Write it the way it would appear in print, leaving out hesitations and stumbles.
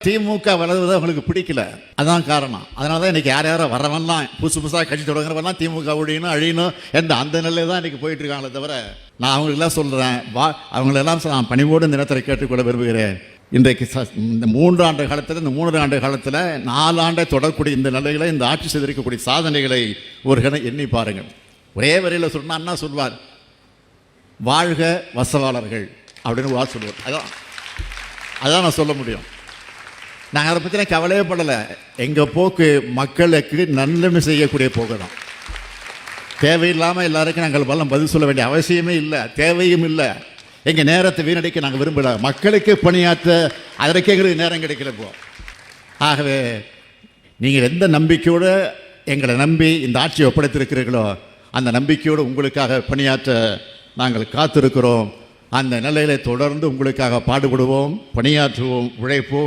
திமுக வளர்வது அவங்களுக்கு பிடிக்கல, அதான் காரணம். அதனால தான் இன்னைக்கு யார் யாரோ வரவெல்லாம் புதுசாக கட்சி தொடங்குறவெல்லாம் திமுக ஒழியணும் அழியணும் என்ற அந்த நிலையில் தான் இன்னைக்கு போயிட்டு இருக்காங்களே தவிர, நான் அவங்களுக்கெல்லாம் சொல்கிறேன், அவங்களெல்லாம் நான் பணிவோடு இந்த நேரத்தில் கேட்டுக்கொள்ள விரும்புகிறேன். இன்றைக்கு இந்த 3 ஆண்டு காலத்தில், இந்த 3 ஆண்டு காலத்தில் 4 ஆண்டை தொடரக்கூடிய இந்த நிலைகளை, இந்த ஆட்சி செய்திருக்கக்கூடிய சாதனைகளை ஒரு கணம் எண்ணி பாருங்கள். ஒரே வரையில் சொன்னால் அண்ணா சொல்வார், வாழ்க வசவாளர்கள் அப்படின்னு ஒரு சொல்லுவார். அதான் நான் சொல்ல முடியும். நாங்கள் அதை பற்றின கவலையே படலை. எங்கள் போக்கு மக்களுக்கு நல்லமை செய்யக்கூடிய போக்கு தான். தேவையில்லாமல் எல்லாருக்கும் நாங்கள் பலம் பதில் சொல்ல வேண்டிய அவசியமே இல்லை, தேவையும் இல்லை. எங்கள் நேரத்தை வீணடிக்க நாங்கள் விரும்பலை. மக்களுக்கு பணியாற்ற அதற்கே எங்களுக்கு நேரம் கிடைக்கல இப்போ. ஆகவே நீங்கள் எந்த நம்பிக்கையோடு எங்களை நம்பி இந்த ஆட்சியை ஒப்படைத்திருக்கிறீர்களோ அந்த நம்பிக்கையோடு உங்களுக்காக பணியாற்ற நாங்கள் காத்திருக்கிறோம். அந்த நிலையில தொடர்ந்து உங்களுக்காக பாடுபடுவோம், பணியாற்றுவோம், உழைப்போம்.